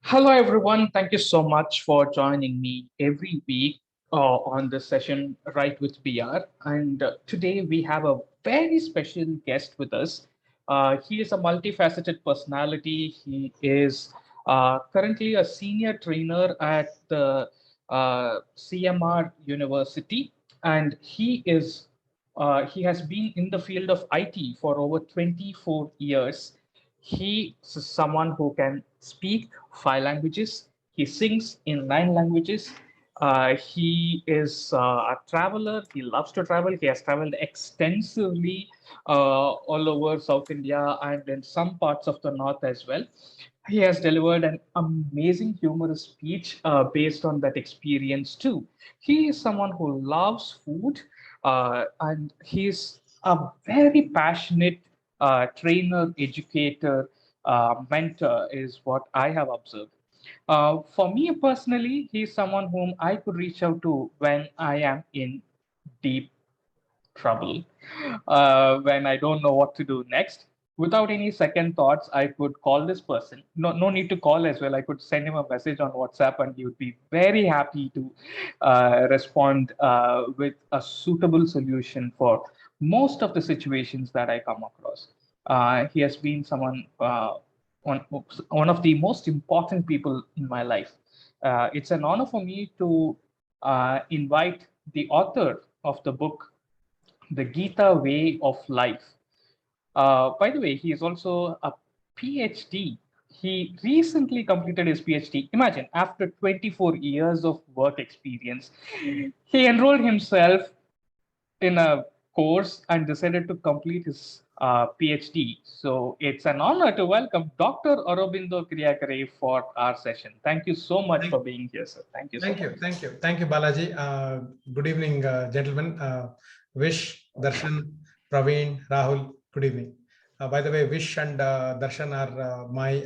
Hello, everyone. Thank you so much for joining me every week on this session, Right with BR. And today we have a very special guest with us. He is a multifaceted personality. He is currently a senior trainer at the CMR University, and he has been in the field of IT for over 24 years. He is someone who can speak 5 languages. He sings in 9 languages. He is a traveler. He loves to travel. He has traveled extensively all over South India and in some parts of the North as well. He has delivered an amazing humorous speech based on that experience too. He is someone who loves food, and he's a very passionate trainer, educator, mentor, is what I have observed. For me personally, he's someone whom I could reach out to when I am in deep trouble, when I don't know what to do next. Without any second thoughts, I could call this person. No need to call as well. I could send him a message on WhatsApp, and he would be very happy to respond with a suitable solution for most of the situations that I come across. He has been one, one of the most important people in my life. It's an honor for me to invite the author of the book the Gita way of life. By the way, he is also a PhD. He recently completed his PhD. Imagine, after 24 years of work experience, he enrolled himself in a course and decided to complete his PhD. So it's an honor to welcome Dr. Aurobindo Kiriyakere for our session. Thank you so much Thank, for being here, sir. Thank you so thank much. you, thank you, thank you, Balaji. Good evening, gentlemen. Vish, Darshan, Praveen, Rahul. Good evening. By the way, Vish and Darshan are my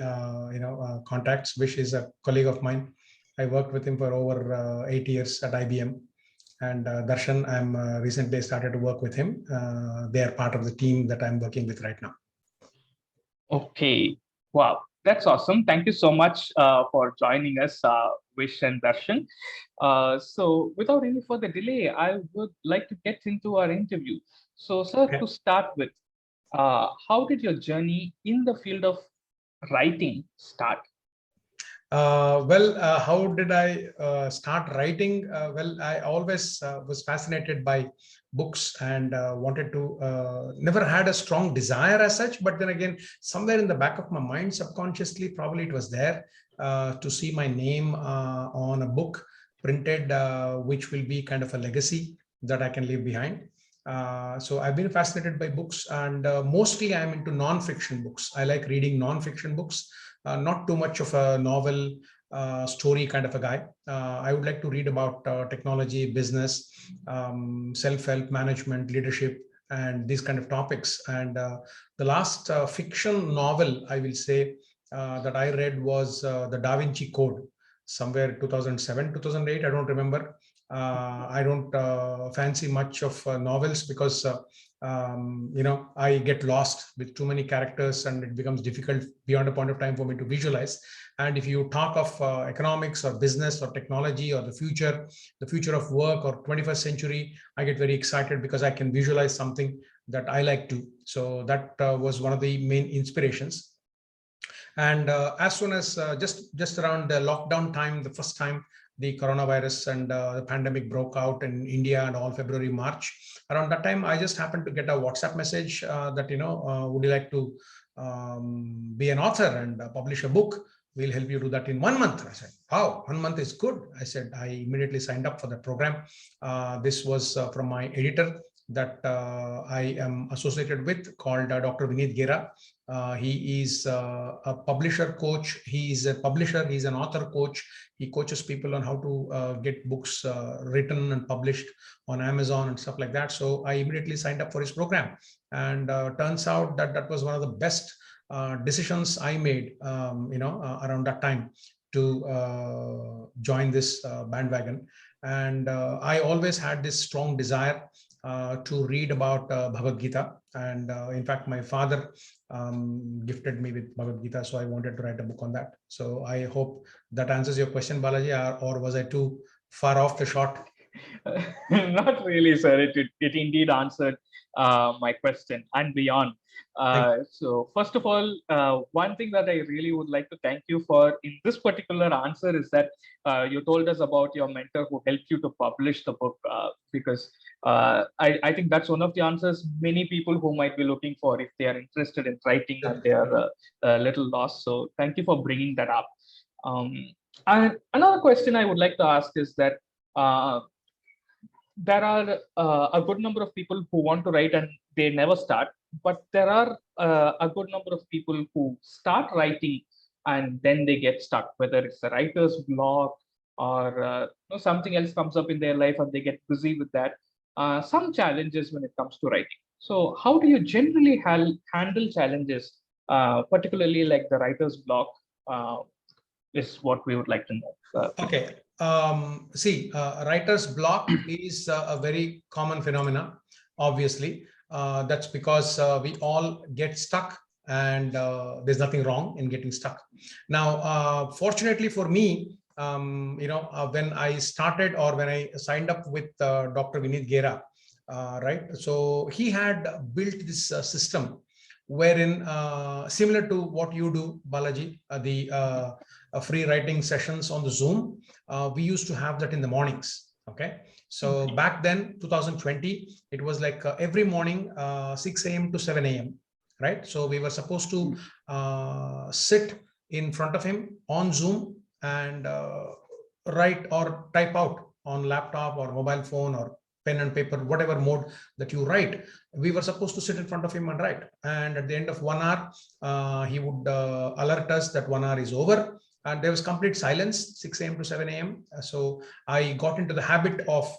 contacts. Vish is a colleague of mine. I worked with him for over 8 years at IBM. And Darshan, I'm recently started to work with him. They are part of the team that I'm working with right now. Okay. Wow. That's awesome. Thank you so much for joining us, Vish and Darshan. Without any further delay, I would like to get into our interview. So, sir, Okay. to start with, how did your journey in the field of writing start? How did I start writing? I always was fascinated by books and wanted to, never had a strong desire as such, but then again, somewhere in the back of my mind, subconsciously, probably it was there to see my name on a book printed, which will be kind of a legacy that I can leave behind. So I've been fascinated by books, and mostly I'm into non-fiction books. I like reading non-fiction books, not too much of a novel story kind of a guy. I would like to read about technology, business, self-help, management, leadership, and these kind of topics. And the last fiction novel, I will say, that I read was The Da Vinci Code, somewhere 2007, 2008. I don't remember. I don't fancy much of novels because I get lost with too many characters and it becomes difficult beyond a point of time for me to visualize. And if you talk of economics or business or technology or the future of work or 21st century, I get very excited because I can visualize something that I like to. So that was one of the main inspirations. And as soon as just around the lockdown time, the first time the coronavirus and the pandemic broke out in India and all February, March, around that time, I just happened to get a WhatsApp message that, would you like to be an author and publish a book? We'll help you do that in 1 month. I said, wow, 1 month is good. I said, I immediately signed up for the program. This was from my editor that I am associated with, called Dr. Vinit Gera. He is a publisher coach. He is a publisher. He's an author coach. He coaches people on how to get books written and published on Amazon and stuff like that. So I immediately signed up for his program. And turns out that that was one of the best decisions I made, around that time to join this bandwagon. And I always had this strong desire to read about Bhagavad Gita. And in fact, my father gifted me with Bhagavad Gita, so I wanted to write a book on that. So I hope that answers your question, Balaji, or was I too far off the shot? Not really, sir. It indeed answered my question and beyond. So first of all, one thing that I really would like to thank you for in this particular answer is that you told us about your mentor who helped you to publish the book, because I think that's one of the answers many people who might be looking for if they are interested in writing and they are a little lost. So thank you for bringing that up. Um, and another question I would like to ask is that uh, there are a good number of people who want to write and they never start, but there are a good number of people who start writing and then they get stuck, whether it's a writer's block or something else comes up in their life and they get busy with that. Some challenges when it comes to writing. So, how do you generally handle challenges, particularly like the writer's block? Is what we would like to know. Okay. See, writer's block is a very common phenomena, obviously. That's because we all get stuck, and there's nothing wrong in getting stuck. Now, fortunately for me, when I started or when I signed up with Dr. Gera, right? So he had built this system wherein, similar to what you do, Balaji, the free writing sessions on the Zoom, we used to have that in the mornings. Okay. So back then, 2020, it was like every morning, 6 a.m. to 7 a.m. Right. So we were supposed to sit in front of him on Zoom and write or type out on laptop or mobile phone or pen and paper, whatever mode that you write. We were supposed to sit in front of him and write. And at the end of 1 hour, he would alert us that 1 hour is over. And there was complete silence, 6 a.m. to 7 a.m. So I got into the habit of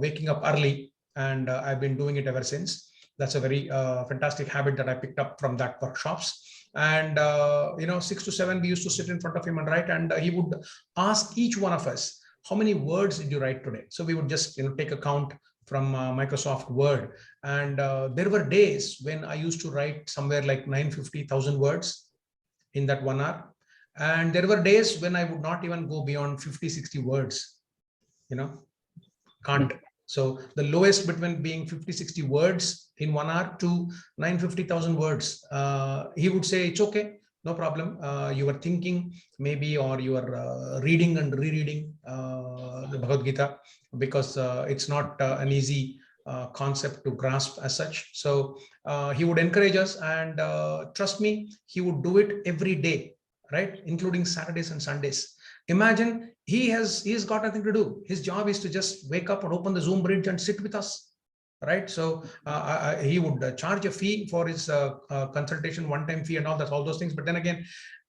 waking up early, and I've been doing it ever since. That's a very fantastic habit that I picked up from that workshops. And 6 to 7, we used to sit in front of him and write, and he would ask each one of us, how many words did you write today? So we would just take a count from Microsoft Word. And there were days when I used to write somewhere like 950,000 words in that 1 hour. And there were days when I would not even go beyond 50, 60 words, can't. So the lowest between being 50, 60 words in 1 hour to 950,000 words, he would say, it's okay, no problem. You are thinking maybe, or you are reading and rereading the Bhagavad Gita, because it's not an easy concept to grasp as such. So he would encourage us, and trust me, he would do it every day, right? Including Saturdays and Sundays. Imagine he's got nothing to do. His job is to just wake up and open the Zoom bridge and sit with us, right? So he would charge a fee for his consultation, one-time fee and all those things. But then again,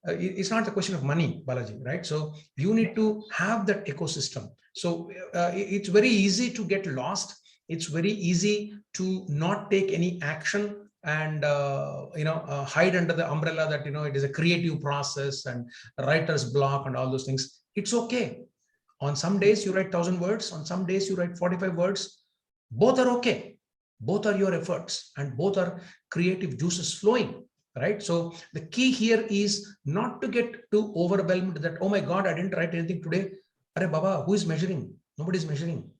it's not the question of money, Balaji, right? So you need to have that ecosystem. So it's very easy to get lost. It's very easy to not take any action and hide under the umbrella that it is a creative process and writer's block and all those things. It's okay. On some days you write 1,000 words, on some days you write 45 words. Both are okay. Both are your efforts, and both are creative juices flowing, right? So the key here is not to get too overwhelmed that, oh my God, I didn't write anything today. Arey Baba, who is measuring? Nobody's measuring.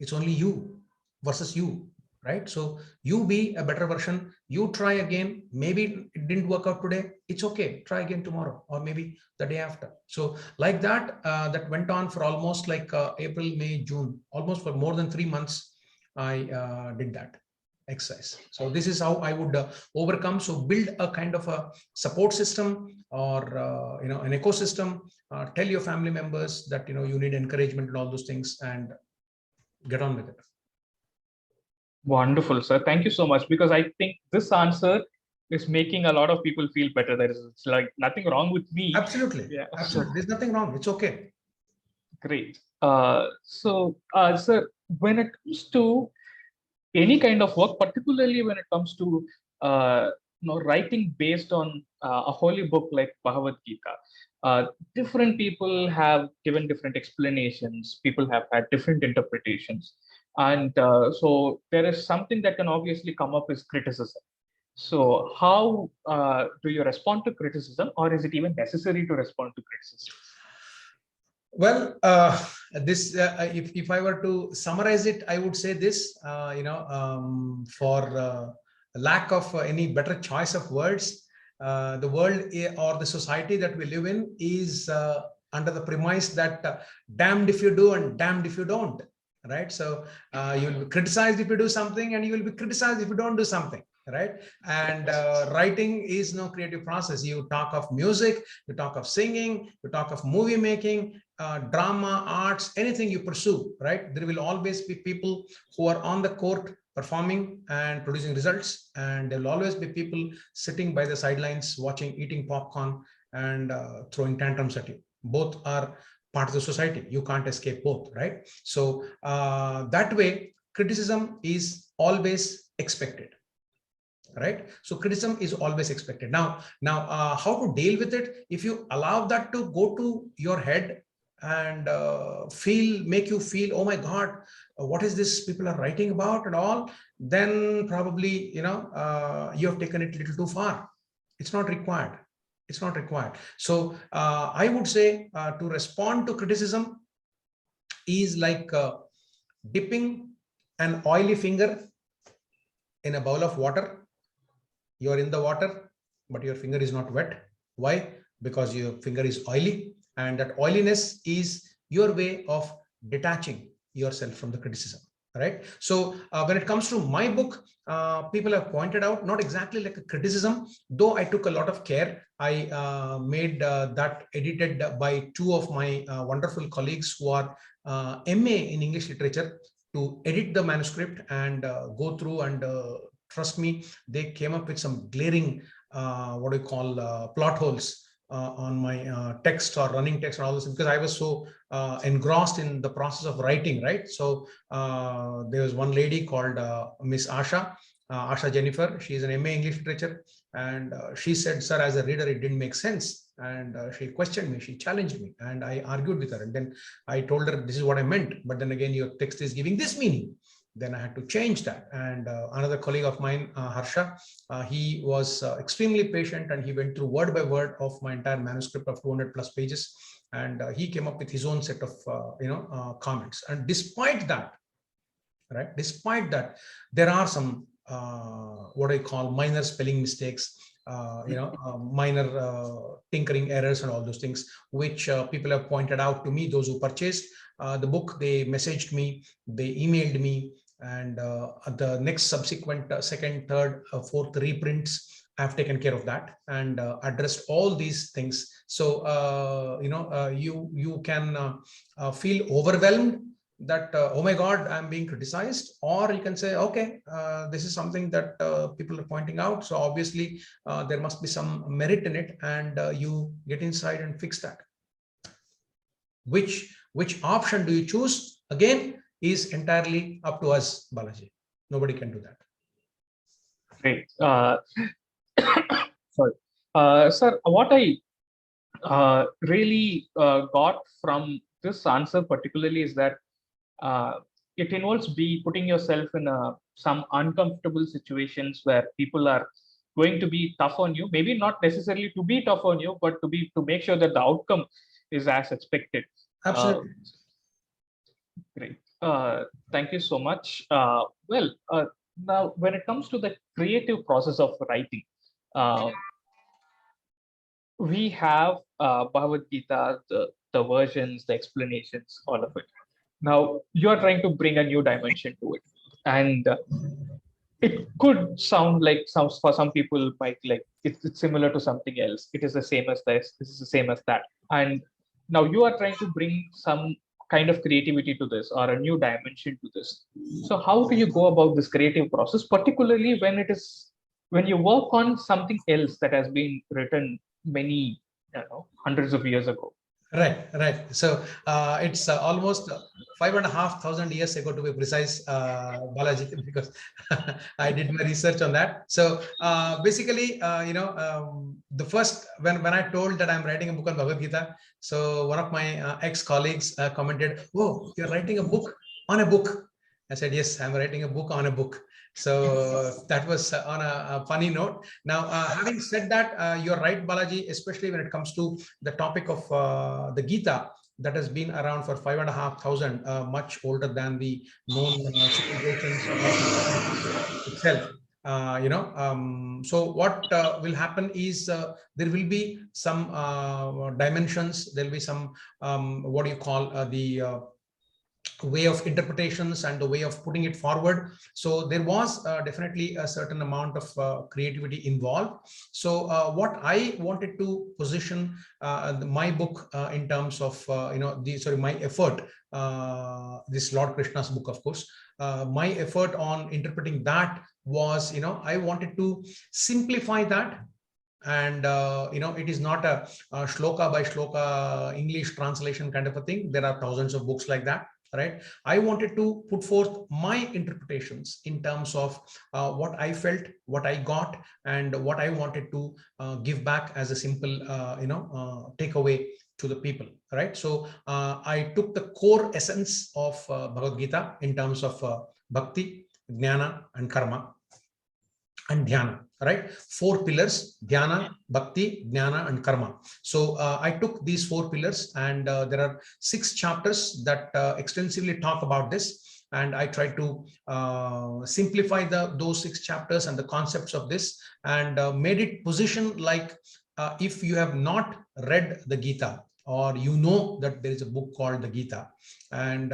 It's only you versus you, right? So you be a better version. You try again. Maybe it didn't work out today. It's okay. Try again tomorrow, or maybe the day after. So like that, that went on for almost like April, May, June, almost for more than 3 months. I did that exercise. So this is how I would overcome. So build a kind of a support system, or an ecosystem. Tell your family members that you need encouragement and all those things, and get on with it. Wonderful, sir. Thank you so much, because I think this answer is making a lot of people feel better. It's like nothing wrong with me. Absolutely. Yeah. Absolutely. There's nothing wrong. It's okay. Great. Sir, when it comes to any kind of work, particularly when it comes to writing based on a holy book like Bhagavad Gita, different people have given different explanations. People have had different interpretations. And so there is something that can obviously come up is criticism. So how do you respond to criticism, or is it even necessary to respond to criticism? Well, this if I were to summarize it, I would say this. For lack of any better choice of words, the world or the society that we live in is under the premise that damned if you do and damned if you don't. Right. So you'll be criticized if you do something, and you will be criticized if you don't do something. Right. And writing is no creative process. You talk of music, you talk of singing, you talk of movie making, drama, arts, anything you pursue, right? There will always be people who are on the court performing and producing results, and there will always be people sitting by the sidelines watching, eating popcorn, and throwing tantrums at you. Both are part of the society. You can't escape both, right? So that way, criticism is always expected. Right, so criticism is always expected. Now how to deal with it? If you allow that to go to your head and make you feel, oh my god, what is this people are writing about and all, then probably you have taken it a little too far. It's not required. It's not required. So I would say to respond to criticism is like dipping an oily finger in a bowl of water. You're in the water, but your finger is not wet. Why? Because your finger is oily, and that oiliness is your way of detaching yourself from the criticism. Right. So when it comes to my book, people have pointed out, not exactly like a criticism, though I took a lot of care. I made that edited by two of my wonderful colleagues who are MA in English literature, to edit the manuscript and go through and trust me, they came up with some glaring, what do you call, plot holes on my text or running text and all this, because I was so engrossed in the process of writing, right? So there was one lady called Miss Asha Jennifer. She's an MA English literature, and she said, sir, as a reader, it didn't make sense. And she questioned me, she challenged me, and I argued with her. And then I told her, this is what I meant, but then again, your text is giving this meaning. Then I had to change that. And another colleague of mine, Harsha, he was extremely patient, and he went through word by word of my entire manuscript of 200 plus pages. And he came up with his own set of, comments. And despite that, right, despite that, there are some, what I call minor spelling mistakes, minor tinkering errors and all those things, which people have pointed out to me, those who purchased the book. They messaged me, they emailed me, and the next subsequent second, third, fourth reprints, I've taken care of that and addressed all these things. So you can feel overwhelmed that oh my god, I'm being criticized, or you can say, okay, this is something that people are pointing out, so obviously there must be some merit in it, and you get inside and fix that. Which option do you choose, again, is entirely up to us, Balaji. Nobody can do that. Great. Sorry, sir, what I really got from this answer particularly is that it involves putting yourself in some uncomfortable situations where people are going to be tough on you, maybe not necessarily to be tough on you, but to make sure that the outcome is as expected. Absolutely. Great. Thank you so much. Now when it comes to the creative process of writing, we have Bhagavad Gita, the versions, the explanations, all of it. Now you are trying to bring a new dimension to it, and it could sound like for some people might like it's similar to something else. It is the same as this. This is the same as that. And now you are trying to bring some kind of creativity to this, or a new dimension to this. So how do you go about this creative process, particularly when you work on something else that has been written many, hundreds of years ago? Right. So it's almost 5,500 years ago, to be precise, Balaji, because I did my research on that. So basically, the first, when I told that I'm writing a book on Bhagavad Gita, so one of my ex-colleagues commented, "Oh, you're writing a book on a book." I said, yes, I'm writing a book on a book. So that was on a funny note. Now, having said that, you're right, Balaji, especially when it comes to the topic of the Gita that has been around for 5,500, much older than the known civilizations itself. So what will happen is there will be some dimensions, there will be some what do you call the way of interpretations and the way of putting it forward. So there was definitely a certain amount of creativity involved. So what I wanted to position my book in terms of my effort, this Lord Krishna's book, of course, my effort on interpreting that was, I wanted to simplify that. And it is not a shloka by shloka English translation kind of a thing. There are thousands of books like that, right? I wanted to put forth my interpretations in terms of what I felt, what I got, and what I wanted to give back as a simple takeaway to the people, right? So I took the core essence of Bhagavad Gita in terms of bhakti, jnana, and karma, and dhyana, right? Four pillars: dhyana, bhakti, jnana, and karma. So I took these four pillars, and there are 6 chapters that extensively talk about this. And I tried to simplify those 6 chapters and the concepts of this, and made it position like if you have not read the Gita, or that there is a book called the Gita, and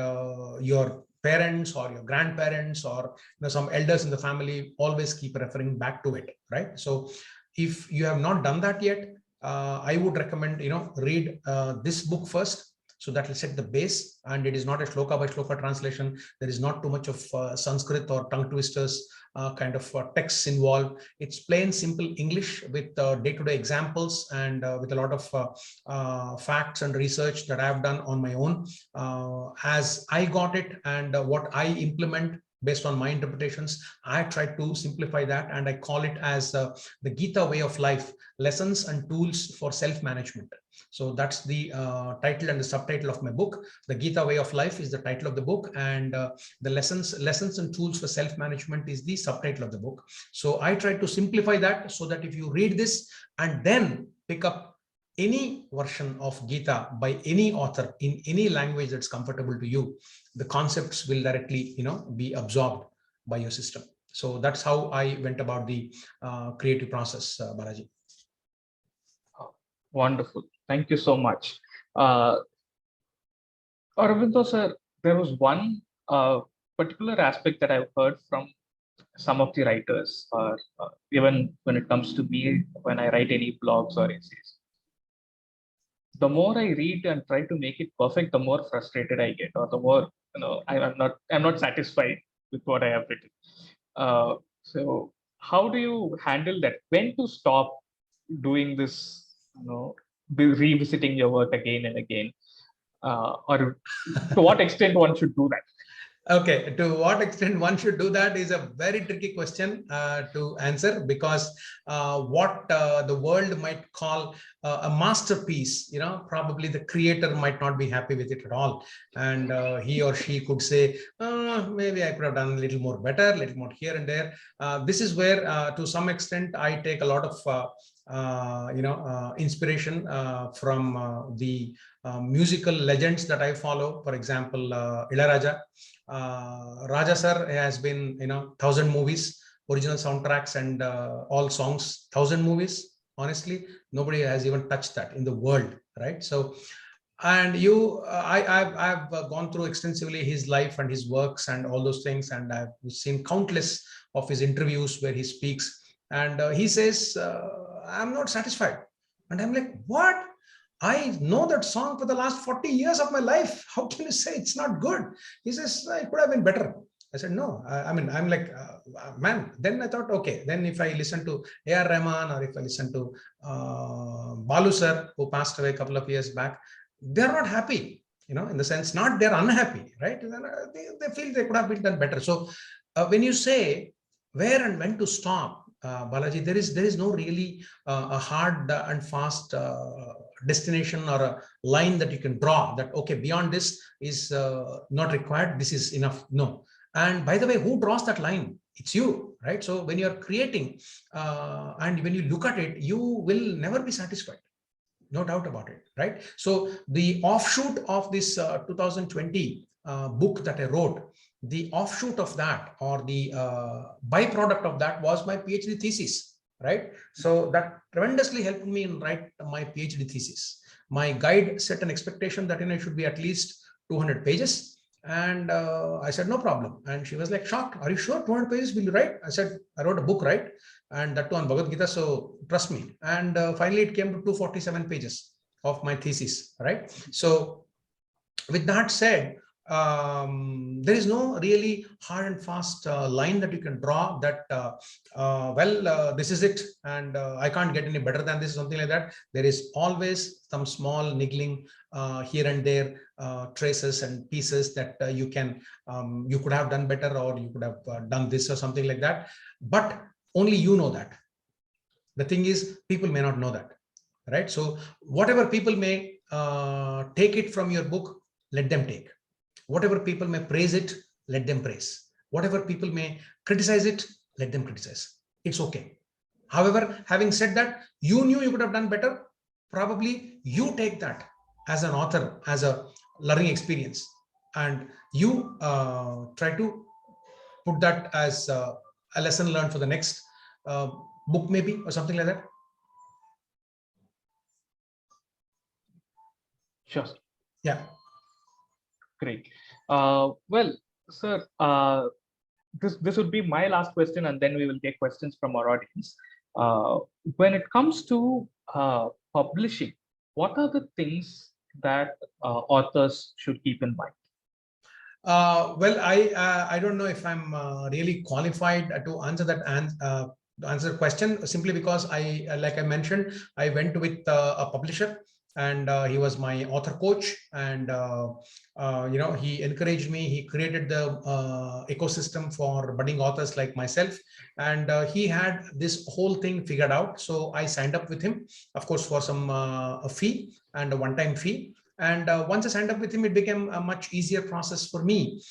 your parents or your grandparents or some elders in the family always keep referring back to it, right? So if you have not done that yet, I would recommend read this book first, so that will set the base. And it is not a shloka by shloka translation. There is not too much of Sanskrit or tongue twisters kind of texts involved. It's plain simple English with day-to-day examples, and with a lot of facts and research that I have done on my own as I got it, and what I implement based on my interpretations. I try to simplify that, and I call it as the Gita way of life: lessons and tools for self-management. So that's the title and the subtitle of my book. The Gita way of life is the title of the book, and the lessons and tools for self-management is the subtitle of the book. So I try to simplify that, so that if you read this and then pick up any version of Gita by any author in any language that's comfortable to you, the concepts will directly be absorbed by your system. So that's how I went about the creative process, Balaji. Wonderful. Thank you so much. Aurobindo sir, there was one particular aspect that I've heard from some of the writers, or even when it comes to me, when I write any blogs or essays. The more I read and try to make it perfect, the more frustrated I get, or the more I'm not satisfied with what I have written. So how do you handle that? When to stop doing this? Revisiting your work again and again, or to what extent one should do that? Okay, to what extent one should do that is a very tricky question to answer, because what the world might call a masterpiece, probably the creator might not be happy with it at all. And he or she could say, maybe I could have done a little more better, a little more here and there. This is where, to some extent, I take a lot of inspiration from the musical legends that I follow. For example, Ilayaraja. Raja sir has been 1,000 movies, original soundtracks, and all songs, 1,000 movies. Honestly, nobody has even touched that in the world, right? So, and I've gone through extensively his life and his works and all those things, and I've seen countless of his interviews where he speaks, and he says, I'm not satisfied. And I'm like, what? I know that song for the last 40 years of my life. How can you say it's not good? He says, it could have been better. I said, no. I'm like, man. Then I thought, okay, then if I listen to A.R. Rahman, or if I listen to Balu sir, who passed away a couple of years back, they're not happy, in the sense, not they're unhappy, right? They feel they could have been done better. So when you say where and when to stop, Balaji, there is no really a hard and fast destination or a line that you can draw that, okay, beyond this is not required, this is enough. No, And by the way, who draws that line? It's you, right? So when you're creating and when you look at it, you will never be satisfied. No doubt about it, right? So the offshoot of this 2020 book that I wrote, the offshoot of that, or the byproduct of that, was my PhD thesis, right? So that tremendously helped me in write my PhD thesis. My guide set an expectation that it should be at least 200 pages. And I said, no problem. And she was like shocked. Are you sure 200 pages will you write? I said, I wrote a book, right? And that too on Bhagavad Gita, so trust me. And finally it came to 247 pages of my thesis, right? So with that said, there is no really hard and fast line that you can draw that this is it, and I can't get any better than this, something like that. There is always some small niggling here and there, traces and pieces that you could have done better, or you could have done this or something like that, but only you know that. The thing is, people may not know that, right? So whatever people may take it from your book, let them take. Whatever people may praise it, let them praise. Whatever people may criticize it, let them criticize. It's okay. However, having said that, you knew you could have done better. Probably you take that as an author, as a learning experience, and you try to put that as a lesson learned for the next book, maybe, or something like that. Sure. Yeah. Great. Well, sir, this would be my last question, and then we will take questions from our audience. When it comes to publishing, what are the things that authors should keep in mind? Well, I don't know if I'm really qualified to answer that answer the question, simply because like I mentioned, I went with a publisher, and he was my author coach, and he encouraged me. He created the ecosystem for budding authors like myself, and he had this whole thing figured out. So I signed up with him, of course, for some a fee, and a one-time fee. And once I signed up with him, it became a much easier process for me,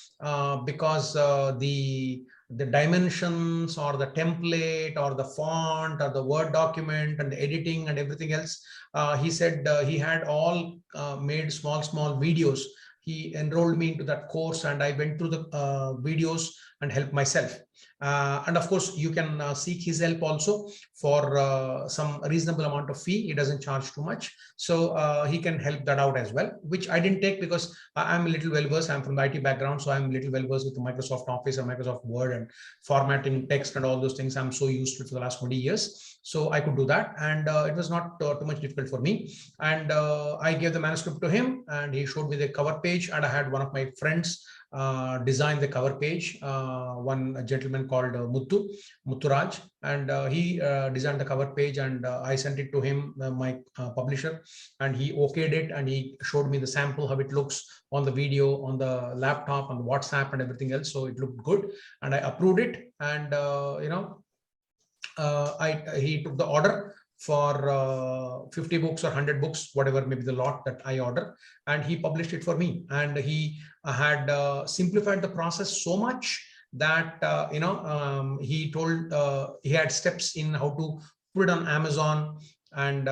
because the dimensions, or the template, or the font, or the Word document, and the editing and everything else, he said he had all made small videos. He enrolled me into that course, and I went through the videos and helped myself. And of course, you can seek his help also for some reasonable amount of fee. He doesn't charge too much, so he can help that out as well, which I didn't take because I'm a little well versed. I'm from the IT background, so I'm a little well versed with the Microsoft Office or Microsoft Word and formatting text and all those things. I'm so used to it for the last 20 years, so I could do that, and it was not too much difficult for me. And I gave the manuscript to him, and he showed me the cover page, and I had one of my friends design the cover page, one gentleman called Mutturaj, and he designed the cover page, and I sent it to him, my publisher, and he okayed it, and he showed me the sample, how it looks on the video, on the laptop, on the WhatsApp, and everything else. So it looked good, and I approved it, and he took the order for 50 books or 100 books, whatever maybe the lot that I order, and he published it for me. And he had simplified the process so much that he told he had steps in how to put it on Amazon and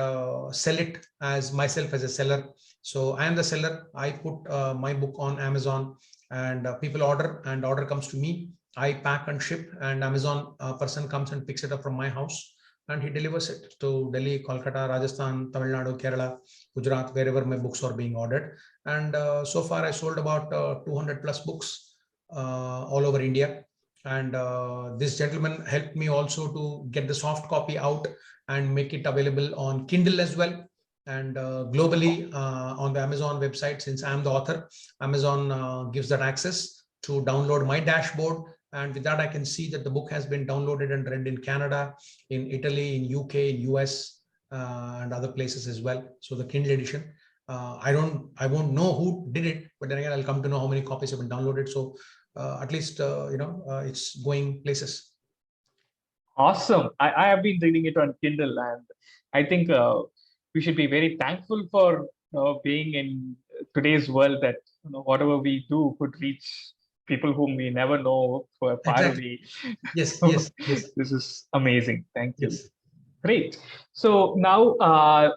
sell it as myself as a seller. So I am the seller. I put my book on Amazon, and people order, and order comes to me. I pack and ship, and Amazon person comes and picks it up from my house, and he delivers it to Delhi, Kolkata, Rajasthan, Tamil Nadu, Kerala, Gujarat, wherever my books are being ordered. And so far I sold about 200 plus books all over India. And this gentleman helped me also to get the soft copy out and make it available on Kindle as well. And globally on the Amazon website, since I'm the author, Amazon gives that access to download my dashboard. And with that, I can see that the book has been downloaded and read in Canada, in Italy, in UK, in US, and other places as well. So the Kindle edition, I won't know who did it, but then again, I'll come to know how many copies have been downloaded. So at least, it's going places. Awesome. I have been reading it on Kindle, and I think we should be very thankful for being in today's world, that whatever we do could reach people whom we never know who are far Exactly. away. Yes, So yes, yes, this is amazing. Thank you. yes. Great. So now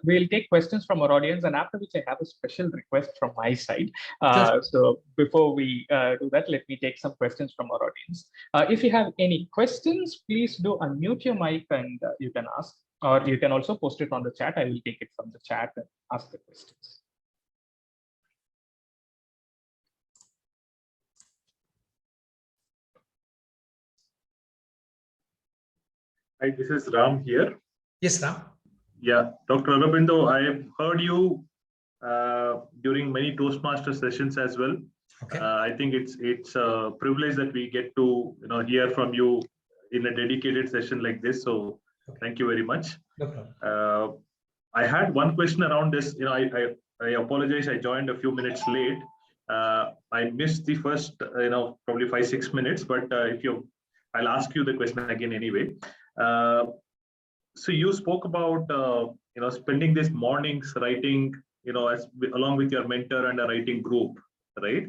we'll take questions from our audience, and after which I have a special request from my side. Sure. So before we do that, let me take some questions from our audience. If you have any questions, please do unmute your mic and you can ask, or you can also post it on the chat. I will take it from the chat and ask the questions. Hi, this is Ram here. Yes, Ram. Yeah, Dr. Aurobindo, I have heard you during many Toastmaster sessions as well. Okay. I think it's a privilege that we get to hear from you in a dedicated session like this. So thank you very much. No problem. I had one question around this. I apologize. I joined a few minutes late. I missed the first probably 5-6 minutes. But I'll ask you the question again anyway. So you spoke about spending these mornings writing, along with your mentor and a writing group, right?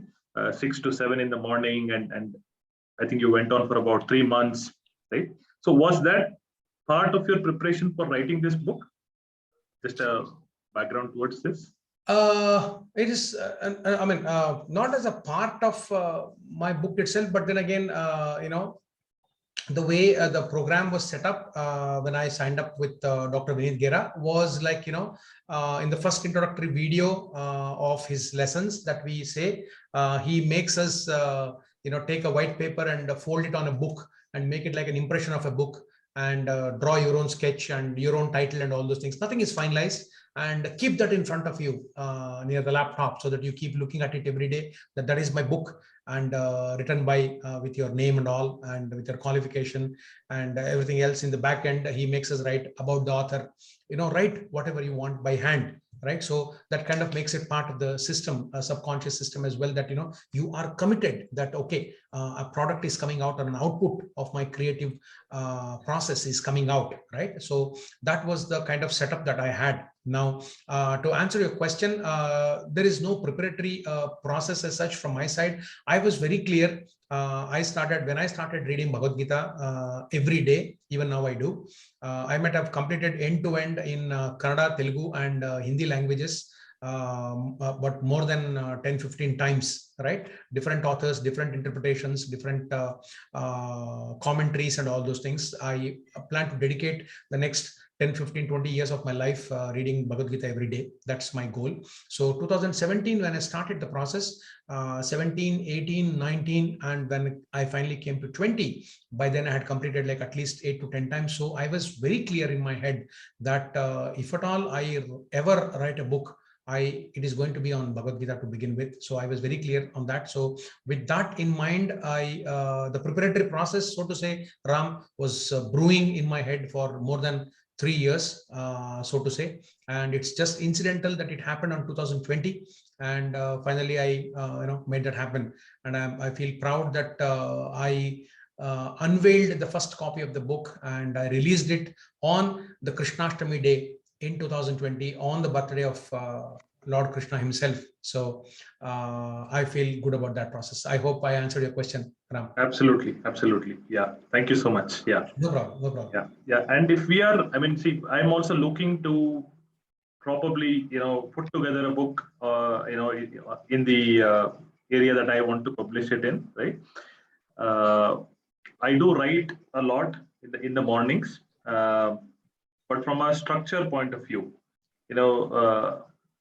6 to 7 in the morning, and I think you went on for about 3 months, right? So was that part of your preparation for writing this book? Just a background towards this. It is, I mean, not as a part of my book itself, but then again, the way the program was set up when I signed up with Dr. Gita was like, in the first introductory video of his lessons that we say, he makes us, take a white paper and fold it on a book and make it like an impression of a book, and draw your own sketch and your own title and all those things. Nothing is finalized, and keep that in front of you near the laptop so that you keep looking at it every day, that is my book, and written by with your name and all, and with your qualification and everything else. In the back end, he makes us write about the author, write whatever you want by hand, right? So that kind of makes it part of the system, a subconscious system as well, that you are committed, that okay, a product is coming out, or an output of my creative process is coming out, right? So that was the kind of setup that I had. Now, to answer your question, there is no preparatory process as such from my side. I was very clear. When I started reading Bhagavad Gita every day, even now I do. I might have completed end to end in Kannada, Telugu, and Hindi languages, but more than 10-15 times, right? Different authors, different interpretations, different commentaries, and all those things. I plan to dedicate the next 10, 15, 20 years of my life reading Bhagavad Gita every day. That's my goal. So 2017, when I started the process, 17, 18, 19, and when I finally came to 20, by then I had completed like at least 8 to 10 times. So I was very clear in my head that if at all I ever write a book, it is going to be on Bhagavad Gita to begin with. So I was very clear on that. So with that in mind, the preparatory process, so to say, Ram, was brewing in my head for more than 3 years, so to say, and it's just incidental that it happened on 2020, and finally I made that happen. And I feel proud that I unveiled the first copy of the book, and I released it on the Krishnashtami day in 2020, on the birthday of Lord Krishna himself. So I feel good about that process. I hope I answered your question, Ram. Absolutely, absolutely. Yeah, thank you so much. Yeah, no problem, no problem. Yeah, yeah. And if we are, I mean, see, I'm also looking to probably put together a book, in the area that I want to publish it in, right? I do write a lot in the mornings, but from a structure point of view,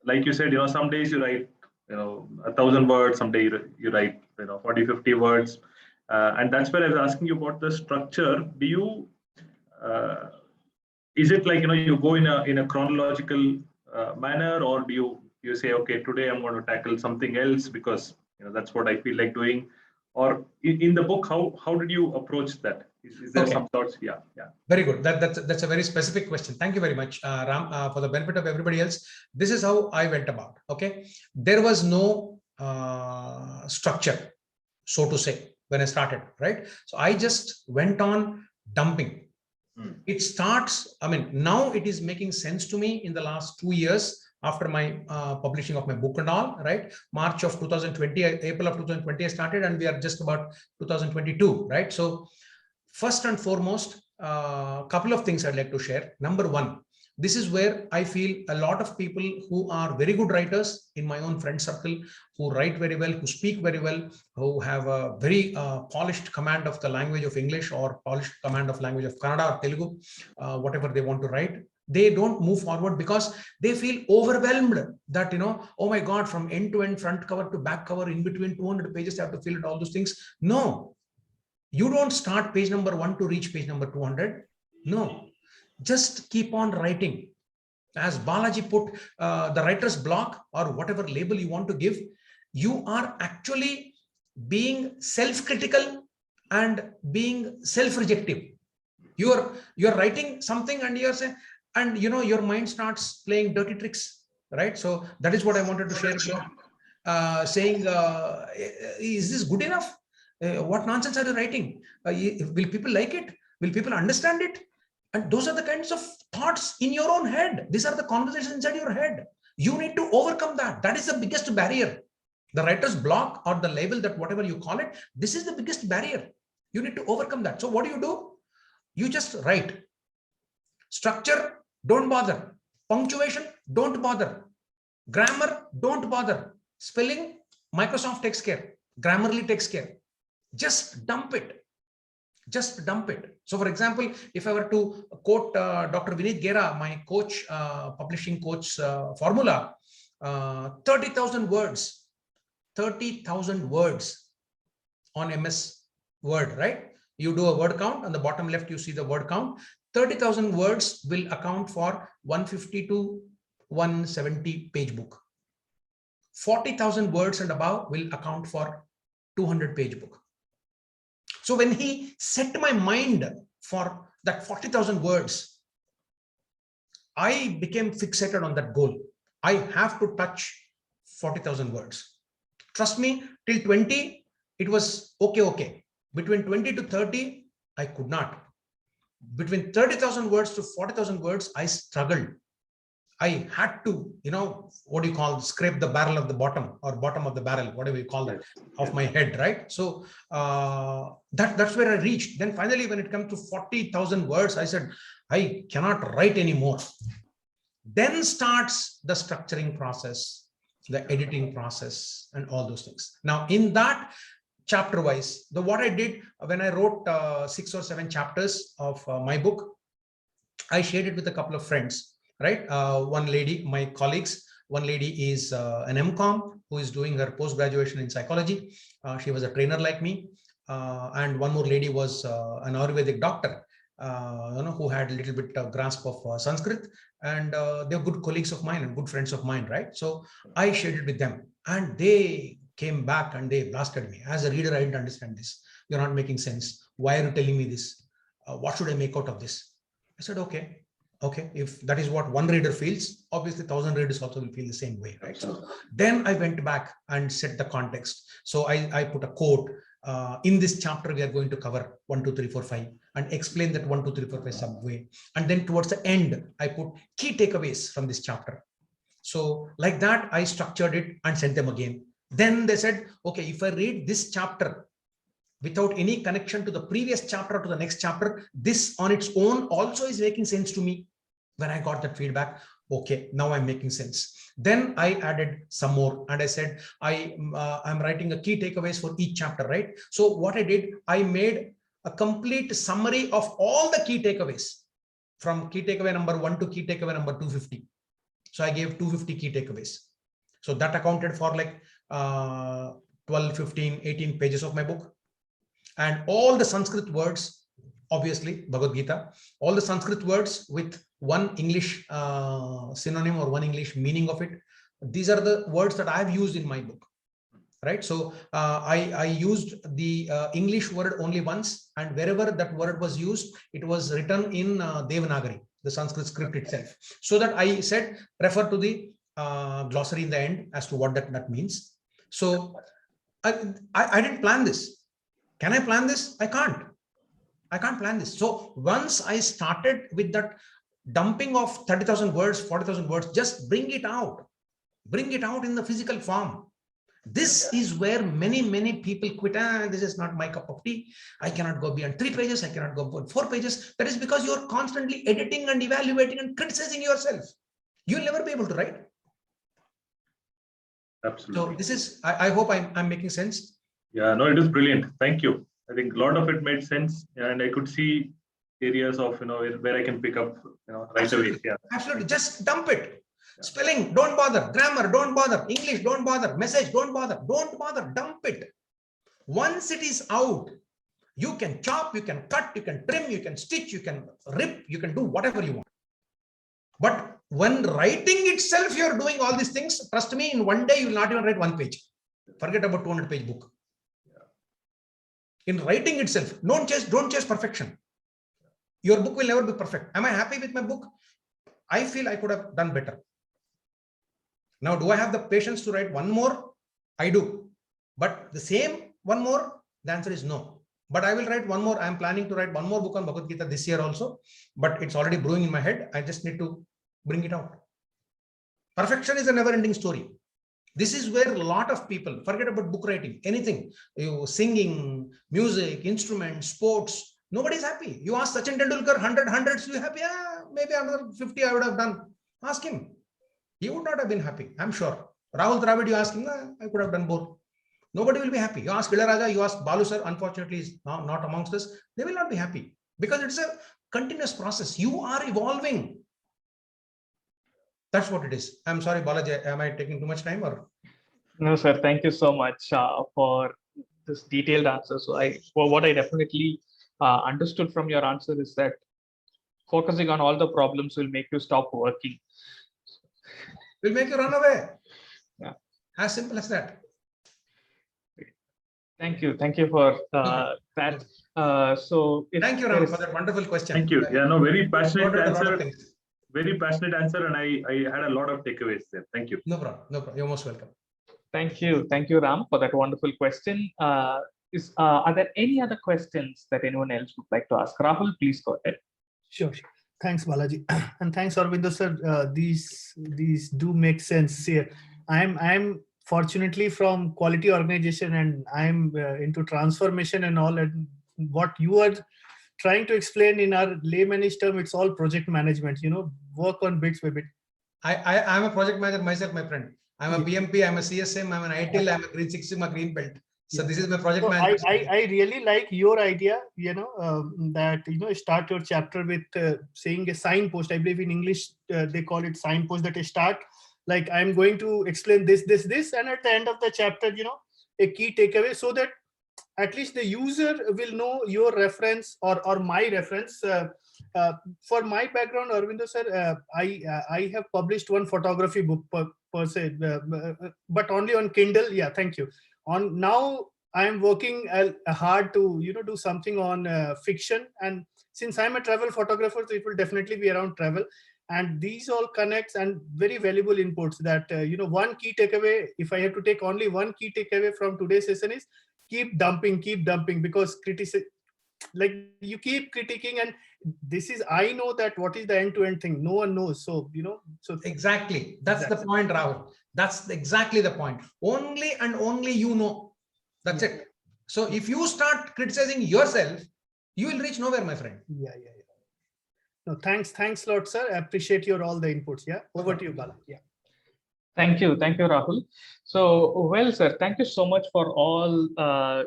like you said, some days you write 1,000 words, some day you write 40-50 words, and that's where I was asking you about the structure. Do you is it like you go in a chronological manner, or do you say, okay, today I'm going to tackle something else because that's what I feel like doing? Or in the book, how did you approach that? Is there some thoughts? Yeah. Very good. That's a very specific question. Thank you very much, Ram. For the benefit of everybody else, this is how I went about. Okay, there was no structure, so to say, when I started. Right. So I just went on dumping. It starts. I mean, now it is making sense to me in the last 2 years after my publishing of my book and all, right? March of 2020, April of 2020 I started, and we are just about 2022, right? So first and foremost, couple of things I'd like to share. Number one, this is where I feel a lot of people who are very good writers in my own friend circle, who write very well, who speak very well, who have a very polished command of the language of English, or polished command of language of Kannada or Telugu, whatever they want to write, they don't move forward because they feel overwhelmed that, oh my God, from end to end, front cover to back cover, in between 200 pages, I have to fill it, all those things. No, you don't start page number 1 to reach page number 200. No, just keep on writing. As Balaji put, the writer's block, or whatever label you want to give, you are actually being self-critical and being self-rejective. You're writing something and you're saying, and your mind starts playing dirty tricks, right? So that is what I wanted to share about, saying, is this good enough? What nonsense are you writing? Will people like it? Will people understand it? And those are the kinds of thoughts in your own head. These are the conversations inside your head. You need to overcome that. That is the biggest barrier. The writer's block, or the label, that whatever you call it, this is the biggest barrier. You need to overcome that. So what do? You just write. Structure, don't bother. Punctuation, don't bother. Grammar, don't bother. Spelling, Microsoft takes care. Grammarly takes care. Just dump it. Just dump it. So for example, if I were to quote Dr. Vinit Gera, my coach, publishing coach formula, 30,000 words, 30,000 words on MS Word, right? You do a word count. On the bottom left, you see the word count. 30,000 words will account for 150 to 170 page book. 40,000 words and above will account for 200 page book. So when he set my mind for that 40,000 words, I became fixated on that goal. I have to touch 40,000 words. Trust me, till 20, it was okay. Between 20 to 30, I could not. Between 30,000 words to 40,000 words, I struggled. I had to, what do you call, scrape the barrel of the bottom, or bottom of the barrel, whatever you call that, of my head, right? So that's where I reached. Then finally, when it comes to 40,000 words, I said, I cannot write anymore. Then starts the structuring process, the editing process, and all those things. Now, in that, chapter wise, what I did when I wrote 6 or 7 chapters of my book, I shared it with a couple of friends. Right, one lady, my colleagues, one lady is an MCom who is doing her post-graduation in psychology. She was a trainer like me, and one more lady was an Ayurvedic doctor, who had a little bit of grasp of Sanskrit, and they're good colleagues of mine and good friends of mine, right? So I shared it with them, and they came back and they blasted me. As a reader, I didn't understand this. You're not making sense. Why are you telling me this? What should I make out of this? I said, okay, if that is what one reader feels, obviously 1,000 readers also will feel the same way, right? So then I went back and set the context. So I put a quote. In this chapter, we are going to cover 1, 2, 3, 4, 5 and explain that 1, 2, 3, 4, 5 subway. And then towards the end, I put key takeaways from this chapter. So like that, I structured it and sent them again. Then they said, okay, if I read this chapter without any connection to the previous chapter or to the next chapter, this on its own also is making sense to me. When I got that feedback, okay, now I'm making sense. Then I added some more, and I said, I'm writing a key takeaways for each chapter, right? So what I did, I made a complete summary of all the key takeaways from key takeaway number 1 to key takeaway number 250. So I gave 250 key takeaways. So that accounted for like 12, 15, 18 pages of my book. And all the Sanskrit words, obviously, Bhagavad Gita, all the Sanskrit words with one English synonym or one English meaning of it. These are the words that I have used in my book, right? So I used the English word only once, and wherever that word was used, it was written in Devanagari, the Sanskrit script itself. So that I said, refer to the glossary in the end as to what that means. So I didn't plan this. Can I plan this? I can't plan this. So once I started with that dumping of 30,000 words, 40,000 words. Just bring it out. Bring it out in the physical form. This is where many people quit. This is not my cup of tea. I cannot go beyond 3 pages. I cannot go beyond 4 pages. That is because you're constantly editing and evaluating and criticizing yourself. You'll never be able to write. Absolutely. So this is, I hope I'm making sense. Yeah, no, it is brilliant. Thank you. I think a lot of it made sense, and I could see areas of, where I can pick up, right away. Yeah. Absolutely. Just dump it. Spelling, don't bother. Grammar, don't bother. English, don't bother. Message, don't bother. Don't bother. Dump it. Once it is out, you can chop, you can cut, you can trim, you can stitch, you can rip, you can do whatever you want. But when writing itself, you're doing all these things. Trust me, in one day, you will not even write 1 page. Forget about 200-page book. In writing itself, don't chase perfection. Your book will never be perfect. Am I happy with my book? I feel I could have done better. Now, do I have the patience to write one more? I do. But the same one more, the answer is no. But I will write one more. I'm planning to write one more book on Bhagavad Gita this year also. But it's already brewing in my head. I just need to bring it out. Perfection is a never-ending story. This is where a lot of people forget about book writing, anything, singing, music, instruments, sports. Nobody's happy. You ask Sachin Tendulkar, 100, you happy? Yeah, maybe another 50 I would have done. Ask him. He would not have been happy, I'm sure. Rahul Dravid, you ask him, I could have done both. Nobody will be happy. You ask Ilayaraja, you ask Balu sir, unfortunately is not amongst us. They will not be happy because it's a continuous process. You are evolving. That's what it is. I'm sorry, Balaji, am I taking too much time or? No, sir. Thank you so much for this detailed answer. So what I definitely understood from your answer is that focusing on all the problems will make you stop working. Will make you run away. Yeah. As simple as that. Thank you. Thank you for that. So thank you, Ram, for that wonderful question. Thank you. Yeah, no, very passionate answer. Very passionate answer, and I had a lot of takeaways there. Thank you. No problem. No problem. You're most welcome. Thank you. Thank you, Ram, for that wonderful question. Are there any other questions that anyone else would like to ask? Rahul, please go ahead. Sure. Thanks, Balaji. And thanks, Aurobindo sir. These do make sense here. I'm fortunately from quality organization, and I'm into transformation and all. And what you are trying to explain in our layman's term, it's all project management. Work on bits by bit. I'm a project manager myself, my friend. I'm a PMP, I'm a CSM, I'm an ITIL, I'm a Green Six Sigma Green Belt. So this is my project manager. I really like your idea, that, start your chapter with saying a signpost. I believe in English, they call it signpost, that I start like I'm going to explain this, and at the end of the chapter, a key takeaway, so that at least the user will know your reference or my reference. For my background, Aurobindo sir, I have published one photography book per se, but only on Kindle. Yeah, thank you. Now I am working hard to do something on fiction, and since I'm a travel photographer, so it will definitely be around travel. And these all connects and very valuable inputs that one key takeaway. If I have to take only one key takeaway from today's session is keep dumping, because like you keep critiquing, and this is, I know that what is the end-to-end thing, no one knows. So so exactly, that's the point, Rahul. That's exactly the point. Only and only you know. That's it. So if you start criticizing yourself, you will reach nowhere, my friend. Yeah. No, thanks a lot, sir. I appreciate all the inputs. Yeah, over to you, Bala. Yeah. Thank you, Rahul. So, well, sir, thank you so much for all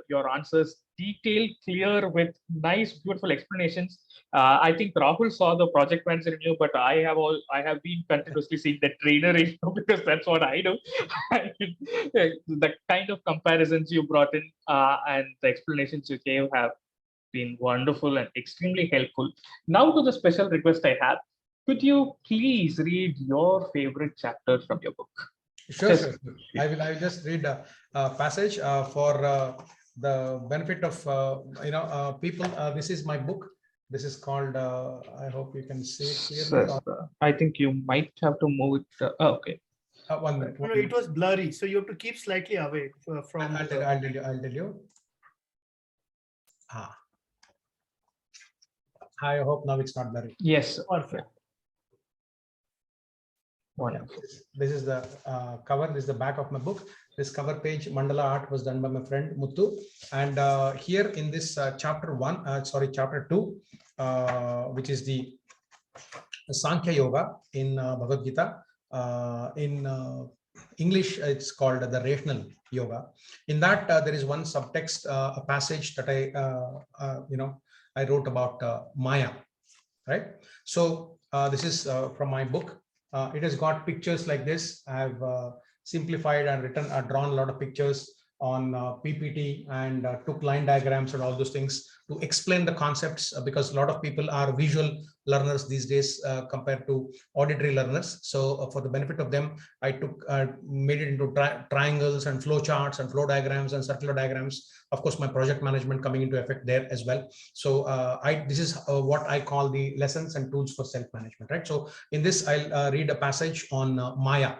your answers, detailed, clear, with nice, beautiful explanations. I think Rahul saw the project manager in you, but I have been continuously seeing the trainer in you, because that's what I do. The kind of comparisons you brought in and the explanations you gave have been wonderful and extremely helpful. Now to the special request I have. Could you please read your favorite chapter from your book? Sure. I will just read a passage for the benefit of people. This is my book. This is called, I hope you can see it clearly. I think you might have to move it. Okay. 1 minute. No, it was blurry, so you have to keep slightly away from. I'll tell you. I hope now it's not blurry. Yes. Perfect. Wonderful. This is the cover. This is the back of my book. This cover page, mandala art, was done by my friend Muthu. And here in this chapter 2, which is the Sankhya Yoga in Bhagavad Gita. In English, it's called the Rational Yoga. In that, there is one subtext, a passage that I wrote about Maya, right? So this is from my book. It has got pictures like this. I have simplified and drawn a lot of pictures on PPT and took line diagrams and all those things to explain the concepts, because a lot of people are visual learners these days compared to auditory learners. So for the benefit of them, I made it into triangles and flow charts and flow diagrams and circular diagrams. Of course, my project management coming into effect there as well. So this is what I call the lessons and tools for self-management, right? So in this, I'll read a passage on Maya.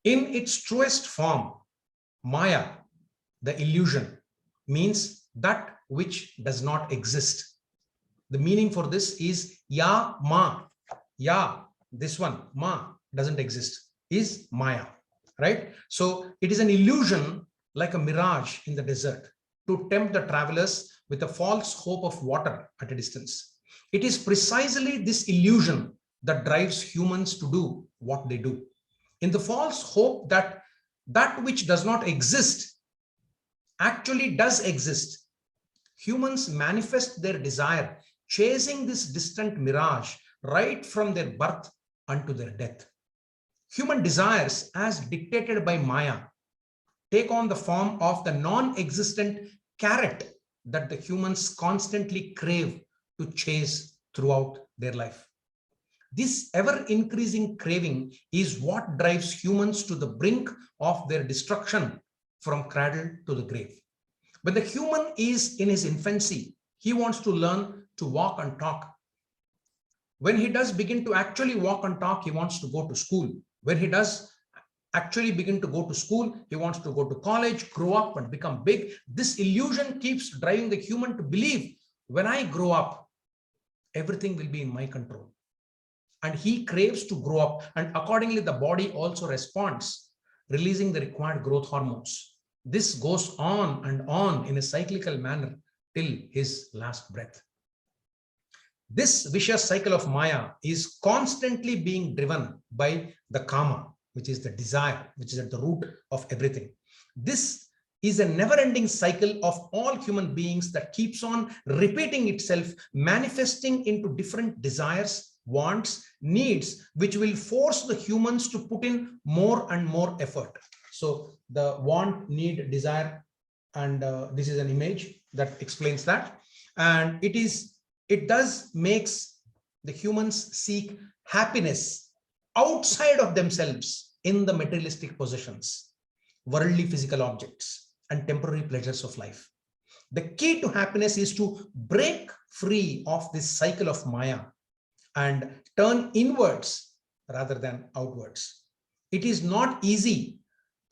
In its truest form, Maya, the illusion, means that which does not exist. The meaning for this is ya ma. Ya, this one, ma, doesn't exist, is Maya, right? So it is an illusion like a mirage in the desert to tempt the travelers with a false hope of water at a distance. It is precisely this illusion that drives humans to do what they do, in the false hope that that which does not exist actually does exist. Humans manifest their desire, chasing this distant mirage right from their birth unto their death. Human desires, as dictated by Maya, take on the form of the non-existent carrot that the humans constantly crave to chase throughout their life. This ever-increasing craving is what drives humans to the brink of their destruction from cradle to the grave. When the human is in his infancy, he wants to learn to walk and talk. When he does begin to actually walk and talk, he wants to go to school. When he does actually begin to go to school, he wants to go to college, grow up and become big. This illusion keeps driving the human to believe, when I grow up, everything will be in my control. And he craves to grow up, and accordingly the body also responds, releasing the required growth hormones. This goes on and on in a cyclical manner till his last breath. This vicious cycle of Maya is constantly being driven by the Kama, which is the desire, which is at the root of everything. This is a never-ending cycle of all human beings that keeps on repeating itself, manifesting into different desires, wants, needs, which will force the humans to put in more and more effort. So the want, need, desire, and this is an image that explains that. And it does makes the humans seek happiness outside of themselves in the materialistic possessions, worldly physical objects, and temporary pleasures of life. The key to happiness is to break free of this cycle of Maya and turn inwards rather than outwards. It is not easy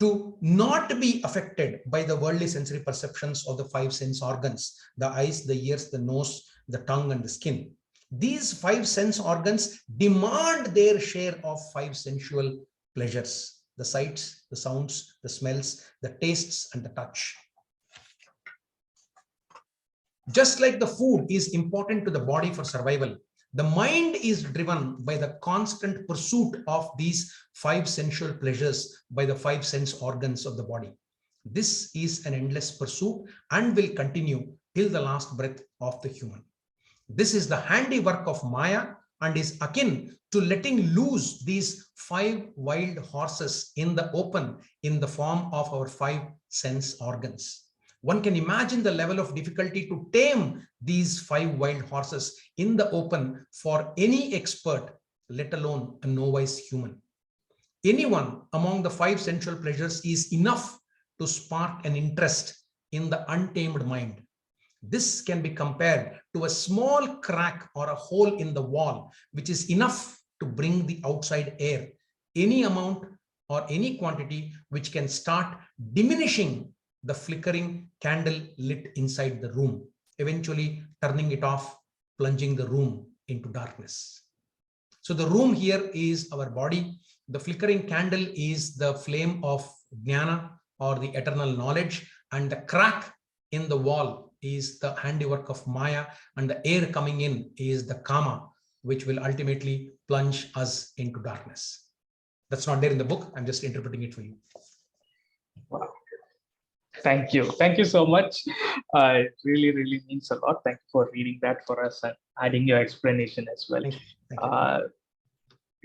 to not be affected by the worldly sensory perceptions of the five sense organs, the eyes, the ears, the nose, the tongue, and the skin. These five sense organs demand their share of five sensual pleasures: the sights, the sounds, the smells, the tastes, and the touch. Just like the food is important to the body for survival, the mind is driven by the constant pursuit of these five sensual pleasures by the five sense organs of the body. This is an endless pursuit and will continue till the last breath of the human. This is the handiwork of Maya and is akin to letting loose these five wild horses in the open in the form of our five sense organs. One can imagine the level of difficulty to tame these five wild horses in the open for any expert, let alone a novice human. Anyone among the five sensual pleasures is enough to spark an interest in the untamed mind. This can be compared to a small crack or a hole in the wall, which is enough to bring the outside air, any amount or any quantity, which can start diminishing the flickering candle lit inside the room, eventually turning it off, plunging the room into darkness. So the room here is our body. The flickering candle is the flame of jnana, or the eternal knowledge, and the crack in the wall is the handiwork of Maya, and the air coming in is the Kama, which will ultimately plunge us into darkness. That's not there in the book. I'm just interpreting it for you. Wow. Thank you. Thank you so much. It really, really means a lot. Thank you for reading that for us and adding your explanation as well. Thank you. Thank you.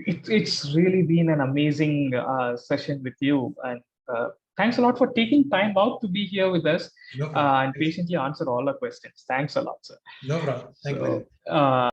It's really been an amazing session with you. And thanks a lot for taking time out to be here with us No problem. and patiently answer all our questions. Thanks a lot, sir. No problem. Thank you. So,